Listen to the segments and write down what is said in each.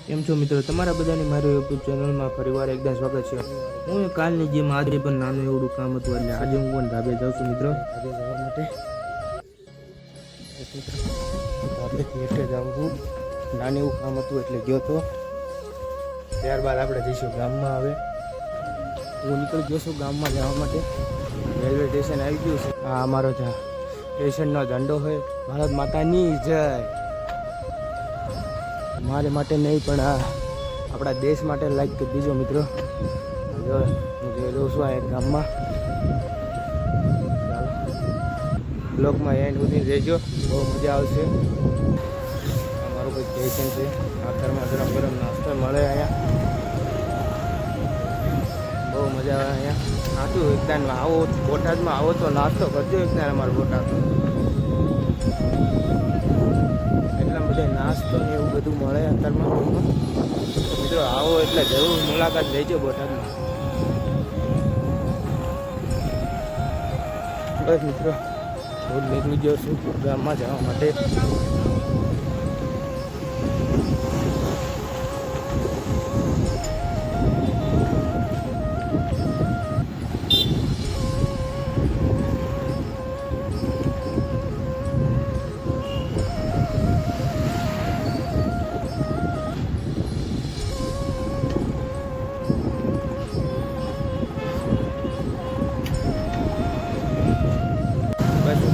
કેમ છો મિત્રો, તમારા બધાની મારી યુટ્યુબ ચેનલમાં ફરીવાર એકદમ સ્વાગત છે। હું કાલની જેમ આજે પણ નાનું એવડું કામ હતું એટલે આજે હું પણ ધાબે જાઉં છું મિત્રો, ધાબે જવા માટે। ધાબેથી હેઠે જાઉં છું, નાનું એવું કામ હતું એટલે ગયો તો। ત્યારબાદ આપણે જઈશું ગામમાં। હવે હું નીકળી ગયો છું ગામમાં જવા માટે। રેલવે સ્ટેશન આવી ગયું છે। આ અમારો સ્ટેશનનો ઝંડો હોય, ભારત માતાની જય। મારે માટે નહીં પણ આપણા દેશ માટે લાઈક કરી દીજો મિત્રો। જો હું જોઈ લઉં છું આ એક ગામમાં। ચાલો બ્લોગમાં એન્ડ સુધી રહેજો, બહુ મજા આવશે। અમારું કોઈ સ્ટેશન છે, આખરમાં ગરમ ગરમ નાસ્તો મળે અહીંયા, બહુ મજા આવે અહીંયા। સાચું એકદમ આવો બોટાદમાં આવો તો નાસ્તો કરજો એકદમ અમારો બોટાદ। નાસ્તો ને એવું બધું મળે અંતરમાં। મિત્રો આવો એટલે જરૂર મુલાકાત લેજો બોટાદમાં। બસ મિત્રો હું નીકળી ગયો છું ગામમાં જવા માટે।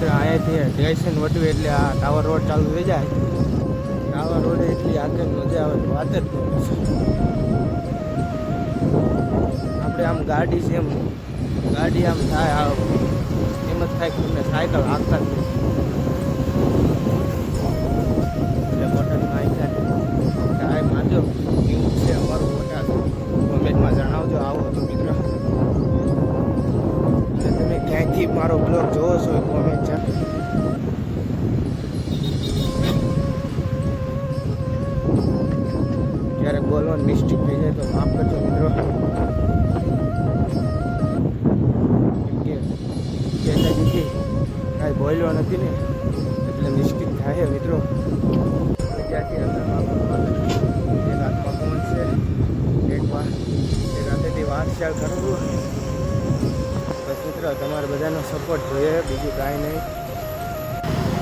અહીંયાથી સ્ટેશન વટવું એટલે આ ટાવર રોડ ચાલુ થઈ જાય। ટાવર રોડ એટલી આગળ મજા આવે વાત જ નહીં। આપણે આમ ગાડી છે, એમ ગાડી આમ થાય એમ જ થાય કે તમને સાયકલ હાંકતા જ નહીં। એટલે બોટાદમાં આવી જાય ટ્રાય મારજો, કેવું છે અમારું બોટાદ કોમેન્ટમાં જણાવજો। આવો તો મિત્રો તમે ક્યાંયથી મારો બ્લોગ જોવો છો એ કોમેન્ટ છે। ક્યારેક બોલવાનું મિસ્ટેક થઈ જાય તો માફ કરજો મિત્રો, કેમ કે કાંઈ બોલ્યો નથી ને એટલે મિસ્ટેક થાય મિત્રો। ત્યાંથી એક હાથમાં ફોન છે, એક હાથેથી વાત શેર કરું। બસ મિત્રો તમારે બધાનો સપોર્ટ જોઈએ, બીજું કાંઈ નહીં।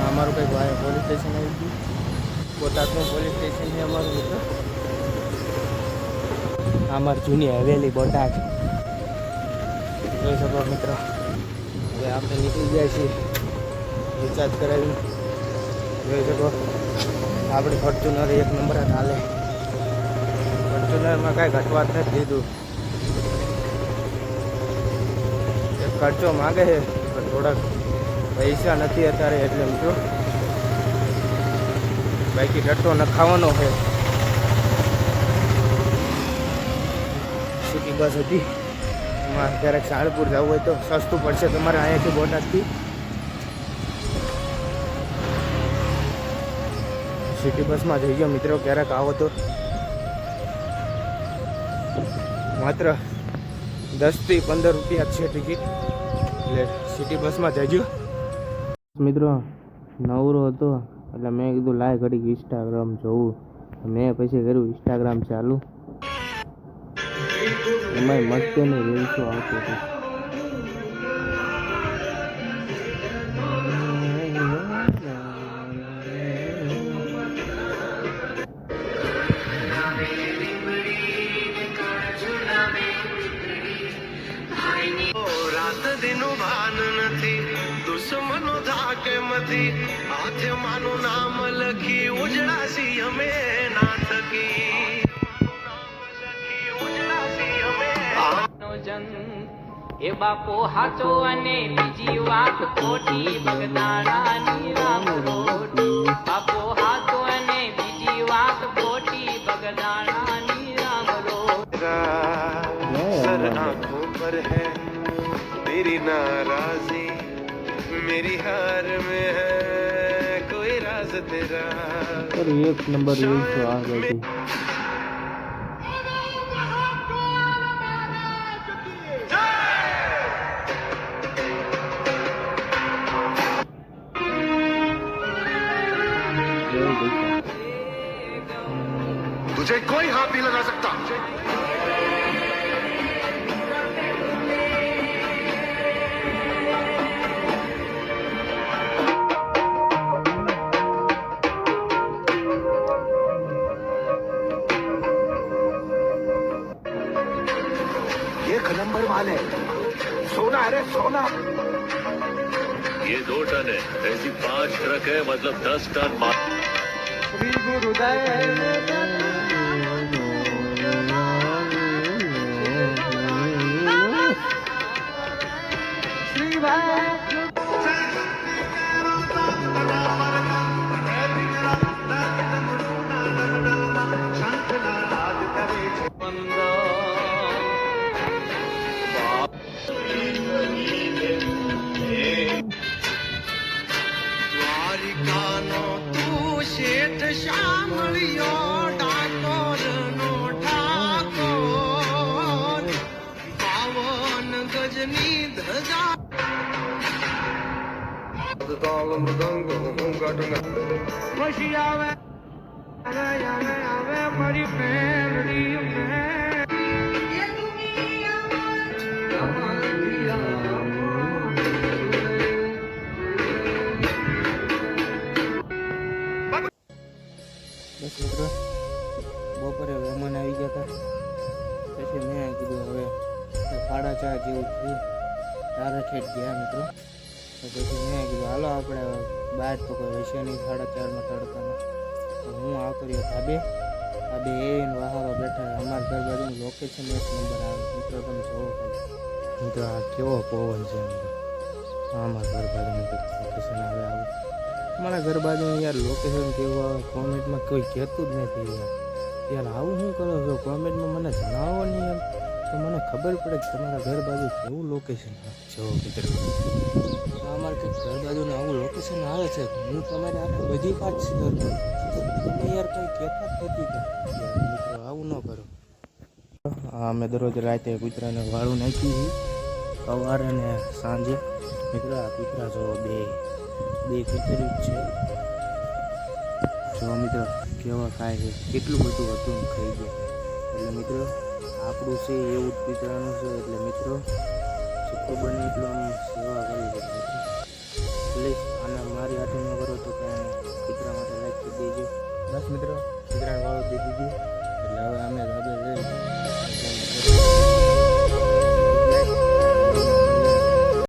અમારું કંઈક પોલીસ સ્ટેશન આવી ગયું, બોટાદનું પોલીસ સ્ટેશન છે અમારું મિત્રો। અમારી જૂની હવેલી બોટાદ જોઈ શકો મિત્રો। હવે આપણે નીકળી જાય છીએ રિચાર્જ કરાવી, જોઈ શકો। આપણે ફોર્ચ્યુનર એક નંબર જ હાલે, ફોર્ચ્યુનરમાં કાંઈ ઘટવા જ નથી દીધું। ખર્ચો માગે છે પણ થોડાક પૈસા નથી અત્યારે એટલે મિત્રો, બાકી ડટ્ટો નખાવાનો છે। સિટી બસ હતી, એમાં ક્યારેક સાળપુર જવું હોય તો સસ્તું પડશે તમારે અહીંયાથી બોટાદથી। સિટી બસમાં જઈજો મિત્રો, ક્યારેક આવો તો માત્ર 10 થી 15 રૂપિયા છે ટિકિટ, એટલે સિટી બસમાં જજો મિત્રો। નવરો હતો એટલે મેં કીધું લાય ઘડીક ઇન્સ્ટાગ્રામ જોવું, મેં પછી કર્યું ઇન્સ્ટાગ્રામ ચાલુ। એમાં મસ્ત એની રીલ્સો આવતી હતી। દિનો ભાન નથી, દુશ્મનો ધાકે મથી, હાથે માનું નામ લખી ઉજળાસી અમે ના થકી। એ બાપો હાચો અને બીજી વાત ખોટી, બગદાણાની રામ રોટી। બાપો હાચો અને બીજી વાત ખોટી, બગદાણાની રામ રોટી। સર આંખોं પર है तेरी नाराजी, मेरी हार में है कोई राज तेरा। एक नंबर रील्स आ गई थी। मुझे कोई हाथ नहीं लगा सकता. एक नंबर माल है, सोना है रे सोना. ये 2 टन है, ऐसी 5 ट्रक है, मतलब 10 टन माल. શ્રી ગુરુદેવ શ્રી ભાઈ દ્વારિકાનો તું શેઠ સાંભળ્યો ડાકોરનો ઠાકોર પાવન ગજની ધજા તાલ મૃદંગ ખુશી આવે આવે મારી મેલડી બસ મિત્રો બપોરે મહેમાન આવી ગયા હતા પછી મેં કીધું હવે 4:30 જેવું થયું તારા ઠેઠ ગયા મિત્રો તો પછી મેં કીધું હાલો આપણે બહાર તો કોઈ વિષય નહીં 4:30માં તડકામાં તો હું આ કર્યો ધાબે એને વાહારો બેઠા અમારા ઘર બાજુનું લોકેશન 1 નંબર આવે મિત્રો તમે જોવો ખાલી મિત્રો આ કેવો પવન છે મિત્રો અમારા ઘર બાજુનું લોકેશન આવે આવું મારા ઘર બાજુનું યાર લોકેશન કેવું આવે કોમેન્ટમાં કોઈ કહેતું જ નથી યાર આવું શું કરો છો કોમેન્ટમાં મને જણાવો નહીં એમ તો મને ખબર પડે કે તમારા ઘર બાજુ કેવું લોકેશન જો મિત્રો અમારે કંઈક ઘર બાજુનું આવું લોકેશન આવે છે હું તમારે આને બધી વાત શેર કરું તમે યાર કંઈ કહેતા જ નથી કે મિત્રો આવું ન કરો અમે દરરોજ રાતે કૂતરાને વાળું નાખી સવારે ને સાંજે મિત્રો આ કૂતરા જો બે કૂતરું જ છે જો મિત્રો કેવા ખાય છે કેટલું બધું હતું ખાઈ ગયા એટલે મિત્રો આપણું છે એવું જ કૂતરાનું છે એટલે મિત્રો જેટલું બને એટલું આમ સેવા કરવી પડે